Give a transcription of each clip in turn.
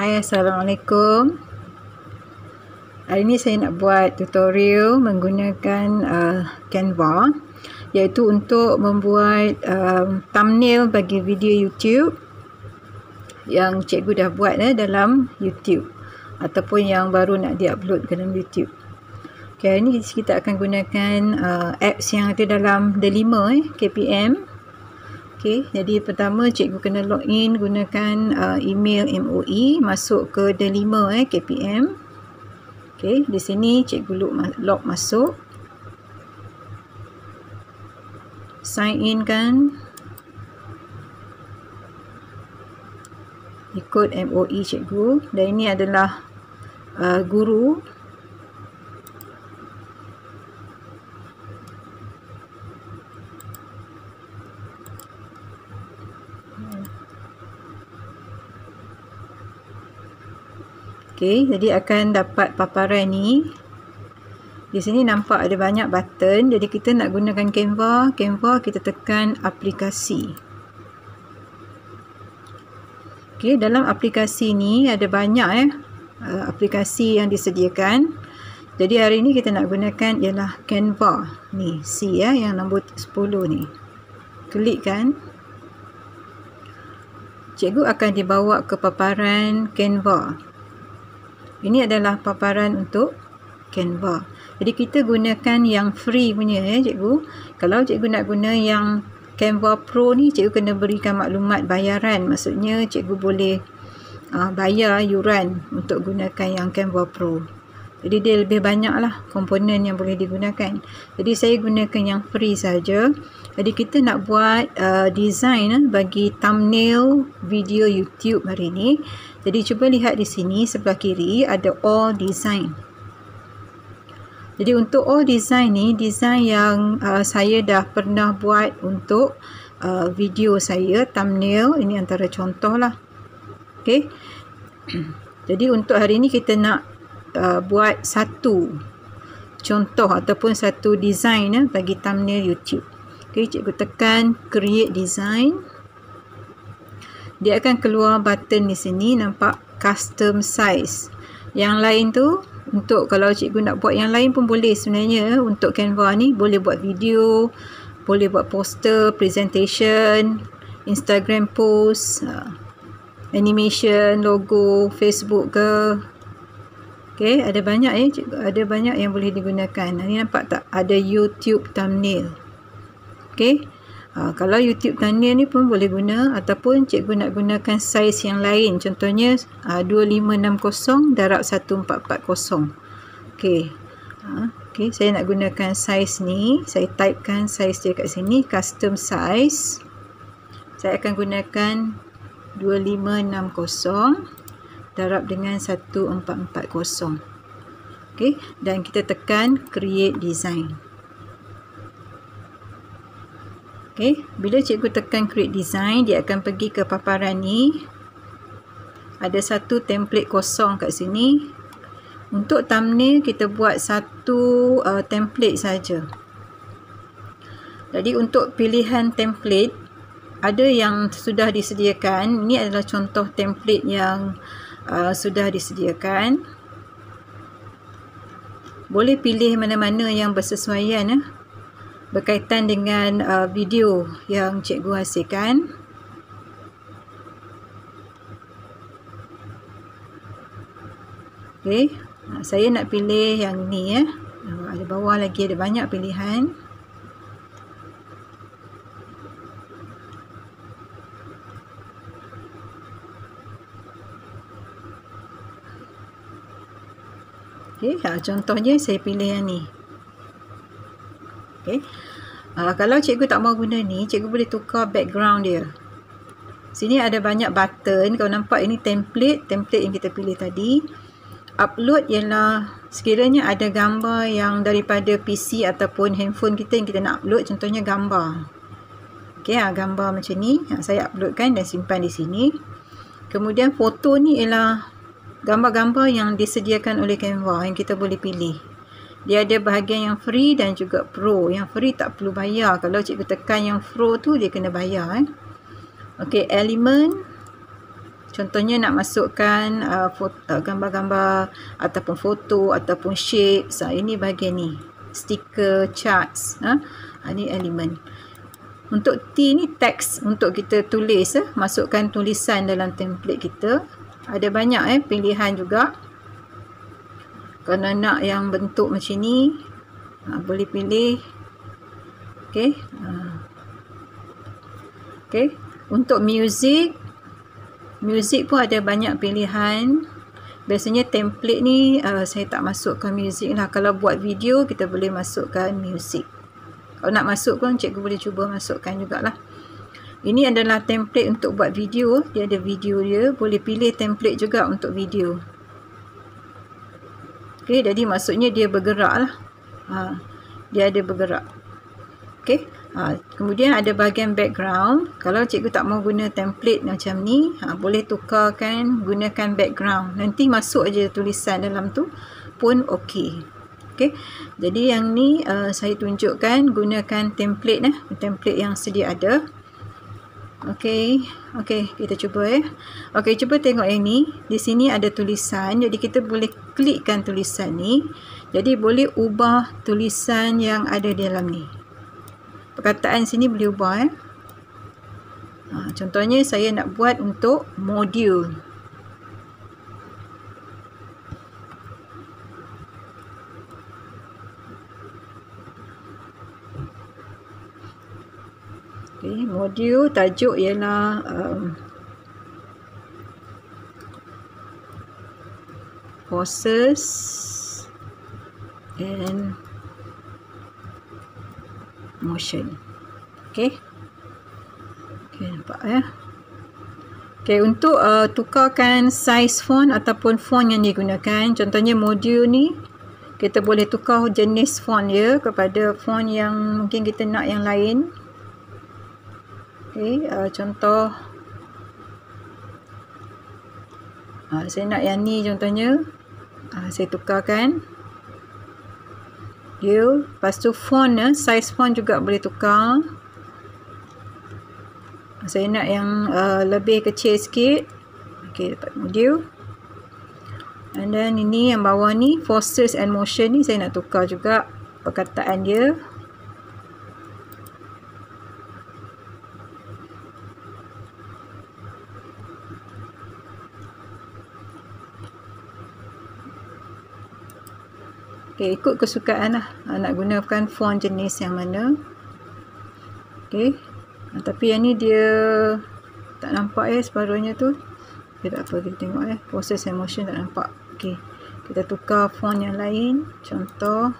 Hai, Assalamualaikum. Hari ini saya nak buat tutorial menggunakan Canva, iaitu untuk membuat thumbnail bagi video YouTube yang cikgu dah buat dalam YouTube ataupun yang baru nak diupload ke dalam YouTube. Okay, hari ini kita akan gunakan apps yang ada dalam Delima KPM. Okay, jadi pertama cikgu kena login gunakan email MOE, masuk ke Delima KPM. Okay, di sini cikgu log masuk, sign in kan, ikut MOE cikgu, dan ini adalah guru. Okay, jadi akan dapat paparan ni. Di sini nampak ada banyak button. Jadi kita nak gunakan Canva. Canva kita tekan aplikasi. Okay, dalam aplikasi ni ada banyak aplikasi yang disediakan. Jadi hari ni kita nak gunakan ialah Canva. Ni C yang nombor 10 ni. Klik kan. Cikgu akan dibawa ke paparan Canva. Ini adalah paparan untuk Canva. Jadi kita gunakan yang free punya cikgu. Kalau cikgu nak guna yang Canva Pro ni, cikgu kena berikan maklumat bayaran. Maksudnya cikgu boleh bayar yuran untuk gunakan yang Canva Pro. Jadi dia lebih banyak lah komponen yang boleh digunakan. Jadi saya gunakan yang free saja. Jadi kita nak buat design bagi thumbnail video YouTube hari ni. Jadi cuba lihat di sini sebelah kiri ada all design. Jadi untuk all design ni, design yang saya dah pernah buat untuk video saya, thumbnail. Ini antara contoh lah. Okay. Jadi untuk hari ni kita nak buat satu contoh ataupun satu design bagi thumbnail YouTube. Okay, cikgu tekan create design. Dia akan keluar button di sini, nampak custom size. Yang lain tu untuk kalau cikgu nak buat yang lain pun boleh sebenarnya. Untuk Canva ni boleh buat video, boleh buat poster, presentation, Instagram post, animation, logo, Facebook ke. Okay, ada banyak ada banyak yang boleh digunakan. Ni nampak tak? Ada YouTube thumbnail. Okay. Kalau YouTube thumbnail ni pun boleh guna, ataupun cikgu nak gunakan saiz yang lain, contohnya 2560 darab 1440. Okey. Okey, saya nak gunakan saiz ni. Saya typekan saiz dia kat sini, custom size. Saya akan gunakan 2560 darab dengan 1440. Okey, dan kita tekan create design. Okay, bila cikgu tekan create design, dia akan pergi ke paparan ni. Ada satu template kosong kat sini. Untuk thumbnail kita buat satu template saja. Jadi untuk pilihan template, ada yang sudah disediakan. Ini adalah contoh template yang sudah disediakan. Boleh pilih mana-mana yang bersesuaian berkaitan dengan video yang cikgu hasilkan. Okay, saya nak pilih yang ni ada bawah lagi ada banyak pilihan. Okay, contohnya saya pilih yang ni. Okay. Kalau cikgu tak mau guna ni, cikgu boleh tukar background dia. Sini ada banyak button. Kalau nampak ini template yang kita pilih tadi. Upload ialah sekiranya ada gambar yang daripada PC ataupun handphone kita yang kita nak upload, contohnya gambar. Okay, gambar macam ni. Saya uploadkan dan simpan di sini. Kemudian foto ni ialah gambar-gambar yang disediakan oleh Canva yang kita boleh pilih. Dia ada bahagian yang free dan juga pro. Yang free tak perlu bayar. Kalau cikgu tekan yang pro tu, dia kena bayar. Okey, element. Contohnya nak masukkan gambar-gambar ataupun foto ataupun shapes. Ini bahagian ni. Stiker, charts. Ini elemen. Untuk T ni teks untuk kita tulis. Masukkan tulisan dalam template kita. Ada banyak pilihan juga. Kalau nak yang bentuk macam ni, boleh pilih. Okey. Okey. Untuk music pun ada banyak pilihan. Biasanya template ni saya tak masukkan music lah. Kalau buat video kita boleh masukkan music. Kalau nak masuk pun cikgu boleh cuba masukkan jugalah. Ini adalah template untuk buat video. Dia ada video dia. Boleh pilih template juga untuk video. Okey, jadi maksudnya dia bergerak lah. Dia ada bergerak. Okey. Kemudian ada bahagian background. Kalau cikgu tak mau guna template macam ni, boleh tukarkan gunakan background. Nanti masuk aja tulisan dalam tu pun okey. Okey. Jadi yang ni saya tunjukkan gunakan template template yang sedia ada. Okey. Okey, kita cuba Okey, cuba tengok yang ni. Di sini ada tulisan. Jadi kita boleh klikkan tulisan ni. Jadi boleh ubah tulisan yang ada di dalam ni. Perkataan sini boleh ubah contohnya saya nak buat untuk modul. Okay, modul tajuk ialah forces and motion. Okey. Okey, nampak Okey, untuk tukarkan size font ataupun font yang digunakan, contohnya modul ni kita boleh tukar jenis font dia kepada font yang mungkin kita nak yang lain. Okey, contoh saya nak yang ni contohnya. Saya tukarkan dia. Lepas tu font size font juga boleh tukar. Saya nak yang lebih kecil sikit. Okey, dapat modul. And then ini yang bawah ni forces and motion ni saya nak tukar juga perkataan dia. Okay, ikut kesukaan lah. Nak gunakan font jenis yang mana. Okay. Tapi yang ni dia tak nampak separuhnya tu. Okay, tak apa. Kita tengok process and motion tak nampak. Okay. Kita tukar font yang lain. Contoh.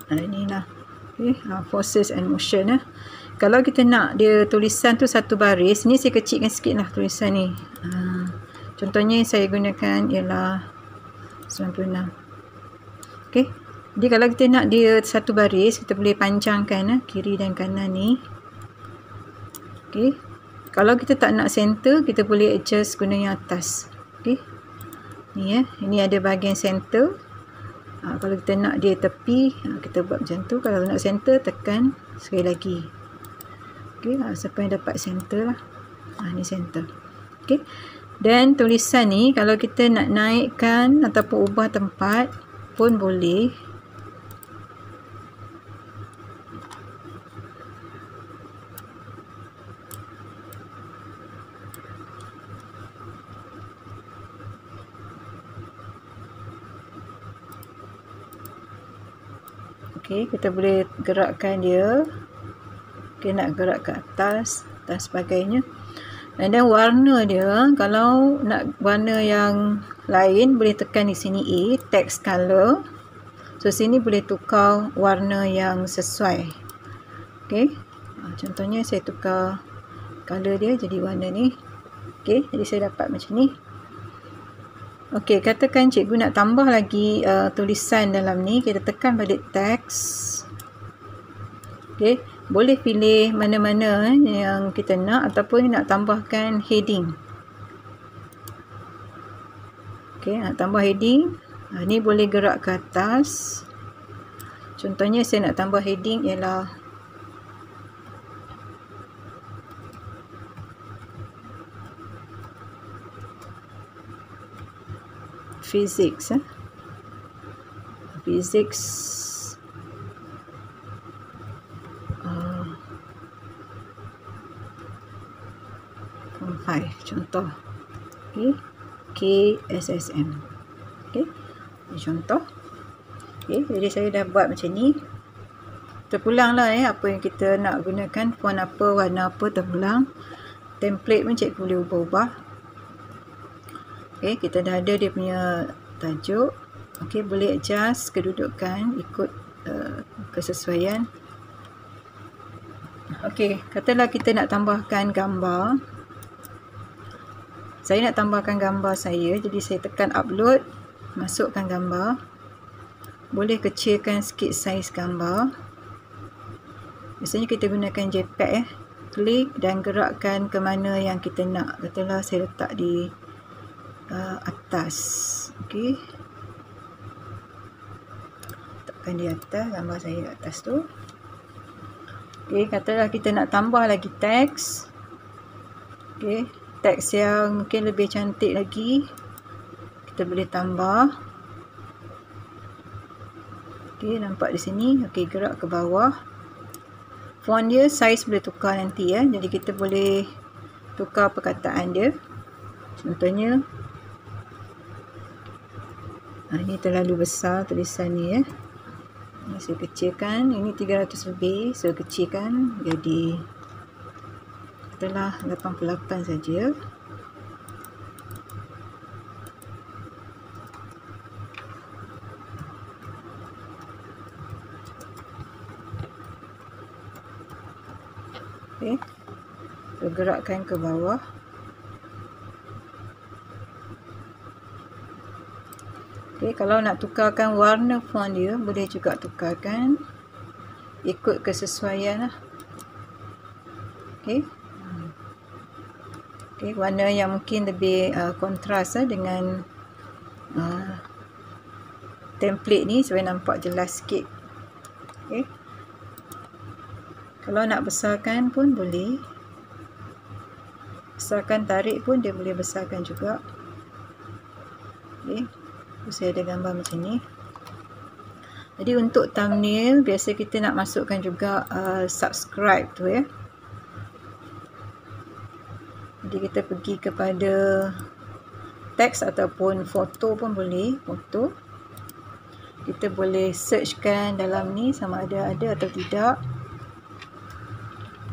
Inilah. Okay. Forces and motion. Kalau kita nak dia tulisan tu satu baris, ni saya kecilkan sikit lah tulisan ni. Contohnya saya gunakan ialah 96. Okay. Jadi kalau kita nak dia satu baris, kita boleh panjangkan kiri dan kanan ni. Okay. Kalau kita tak nak center, kita boleh adjust guna yang atas. Okay. Ni ini ada bahagian center. Kalau kita nak dia tepi, kita buat macam tu. Kalau nak center, tekan sekali lagi. Okay, siapa yang dapat center lah. Ni center. Okay. Dan tulisan ni, kalau kita nak naikkan ataupun ubah tempat pun boleh. Okay, kita boleh gerakkan dia. Okay, nak gerak ke atas dan sebagainya. Dan warna dia, kalau nak warna yang lain, boleh tekan di sini A, text color. So, sini boleh tukar warna yang sesuai. Okay, contohnya saya tukar color dia jadi warna ni. Okay, jadi saya dapat macam ni. Okey, katakan cikgu nak tambah lagi tulisan dalam ni. Kita tekan balik teks. Okey, boleh pilih mana-mana yang kita nak ataupun nak tambahkan heading. Okey, nak tambah heading. Ni boleh gerak ke atas. Contohnya saya nak tambah heading ialah physics. Physics form 5 contoh. Okey, KSSM. Okey, ini contoh. Okey, jadi saya dah buat macam ni. Terpulanglah apa yang kita nak gunakan, font apa, warna apa, terpulang. Template pun cikgu boleh ubah-ubah. Okey, kita dah ada dia punya tajuk. Okey, boleh adjust kedudukan ikut kesesuaian. Okey, katalah kita nak tambahkan gambar. Saya nak tambahkan gambar saya, jadi saya tekan upload, masukkan gambar. Boleh kecilkan sikit saiz gambar. Biasanya kita gunakan JPEG. Klik dan gerakkan ke mana yang kita nak. Katalah saya letak di atas. Okey. Letakkan di atas, gambar saya di atas tu. Okey, katalah kita nak tambah lagi teks. Okey, teks yang mungkin lebih cantik lagi. Kita boleh tambah. Okey, nampak di sini. Okey, gerak ke bawah. Font dia, saiz boleh tukar nanti ya. Jadi kita boleh tukar perkataan dia. Contohnya, ini terlalu besar tulisan ni ya. Ini saya kecilkan. Ini 300 lebih. Saya kecilkan jadi katalah 88 saja. Okey, gerakkan ke bawah. Okey, kalau nak tukarkan warna font dia, boleh juga tukarkan ikut kesesuaian lah. Okey. Okey, warna yang mungkin lebih kontras dengan template ni supaya nampak jelas sikit. Okey. Kalau nak besarkan pun boleh. Besarkan tarik pun dia boleh besarkan juga. Okey. Saya ada gambar macam ni. Jadi untuk thumbnail, biasa kita nak masukkan juga subscribe tu ya. Jadi kita pergi kepada teks ataupun foto pun boleh. Foto. Kita boleh searchkan dalam ni sama ada atau tidak.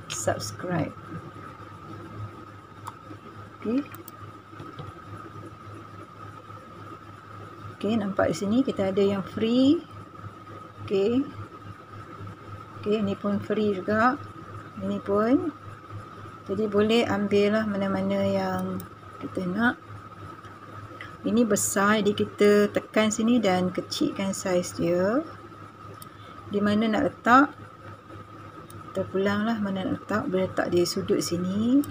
Subscribe. Okey. Okey, nampak di sini kita ada yang free. Okey. Okey, ini pun free juga. Ini pun. Jadi boleh ambil lah mana-mana yang kita nak. Ini besar, jadi kita tekan sini dan kecilkan saiz dia. Di mana nak letak? Terpulang lah mana nak letak. Boleh letak di sudut sini.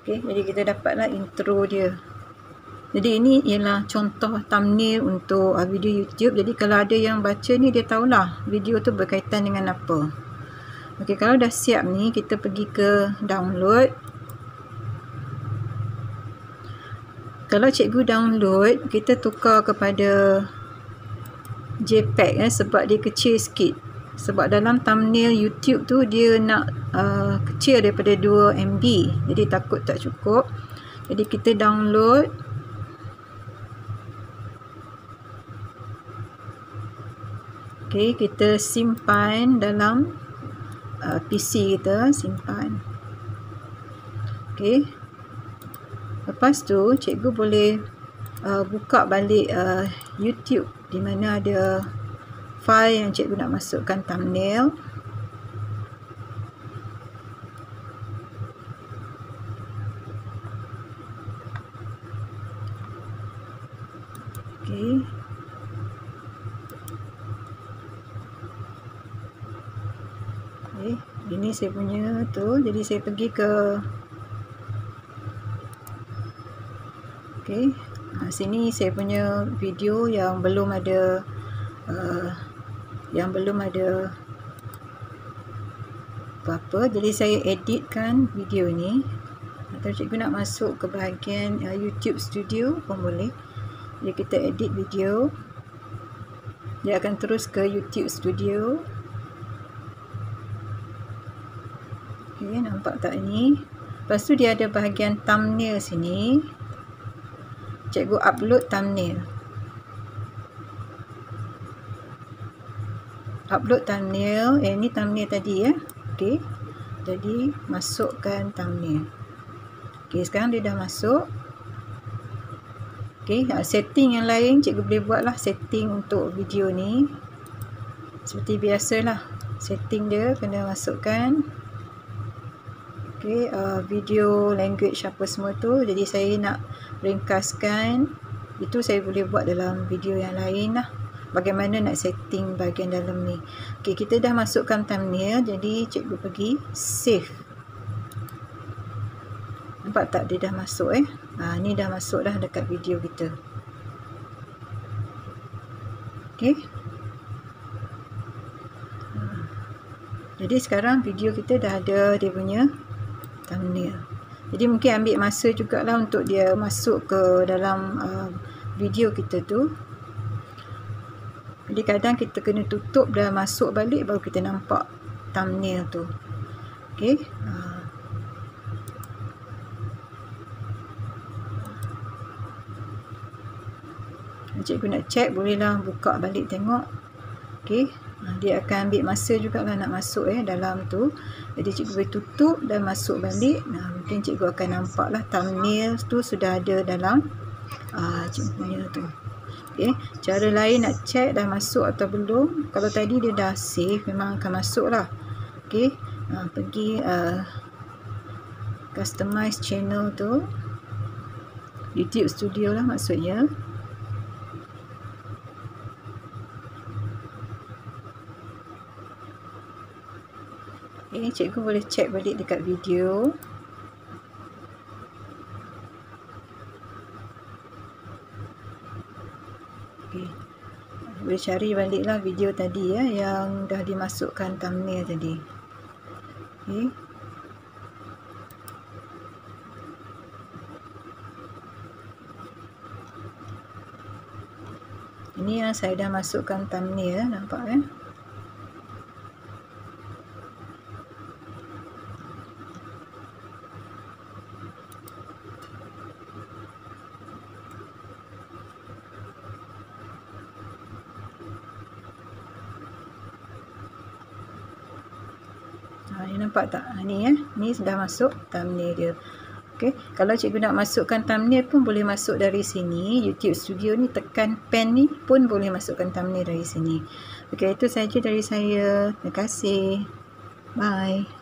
Okey, jadi kita dapatlah intro dia. Jadi ini ialah contoh thumbnail untuk video YouTube. Jadi kalau ada yang baca ni, dia tahulah video tu berkaitan dengan apa. Okey, kalau dah siap ni, kita pergi ke download. Kalau cikgu download, kita tukar kepada JPEG sebab dia kecil sikit. Sebab dalam thumbnail YouTube tu dia nak kecil daripada 2 MB. Jadi takut tak cukup. Jadi kita download. Okey, kita simpan dalam PC kita, simpan. Okey. Lepas tu cikgu boleh buka balik YouTube di mana ada file yang cikgu nak masukkan thumbnail. Okey. Ini saya punya tu. Jadi saya pergi ke Okey, sini saya punya video yang belum ada apa-apa, jadi saya editkan video ni. Atau cikgu nak masuk ke bahagian YouTube Studio pun boleh. Jadi kita edit video, dia akan terus ke YouTube Studio. Okay, nampak tak ni? Lepas tu dia ada bahagian thumbnail sini. Cikgu upload thumbnail. Upload thumbnail. Ni thumbnail tadi ya. Okay. Jadi masukkan thumbnail. Okay, sekarang dia dah masuk. Okay, setting yang lain cikgu boleh buat lah. Setting untuk video ni seperti biasalah. Setting dia kena masukkan. Okay, video language apa semua tu. Jadi saya nak ringkaskan. Itu saya boleh buat dalam video yang lain lah. Bagaimana nak setting bahagian dalam ni. Okay, kita dah masukkan thumbnail. Jadi cikgu pergi save. Nampak tak dia dah masuk ni dah masuk dah dekat video kita. Okay. Jadi sekarang video kita dah ada dia punya thumbnail. Jadi mungkin ambil masa jugalah untuk dia masuk ke dalam video kita tu. Jadi kadang kita kena tutup dan masuk balik baru kita nampak thumbnail tu. Okay. Cikgu nak check, bolehlah buka balik tengok. Okay. Dia akan ambil masa jugalah nak masuk dalam tu. Jadi cikgu boleh tutup dan masuk balik. Mungkin cikgu akan nampak lah thumbnail tu sudah ada dalam cikgu punya tu. Okay. Cara lain nak check dah masuk atau belum. Kalau tadi dia dah save, memang akan masuk lah. Okay. Pergi customize channel tu, YouTube Studio lah maksudnya. Okay, cikgu boleh check balik dekat video. Okay. Boleh cari baliklah video tadi yang dah dimasukkan thumbnail tadi. Okay. Ini yang saya dah masukkan thumbnail, nampak nampak tak? Ni sudah masuk thumbnail dia. Okay. Kalau cikgu nak masukkan thumbnail pun boleh masuk dari sini. YouTube Studio ni tekan pen ni pun boleh masukkan thumbnail dari sini. Okay, itu saja dari saya. Terima kasih. Bye.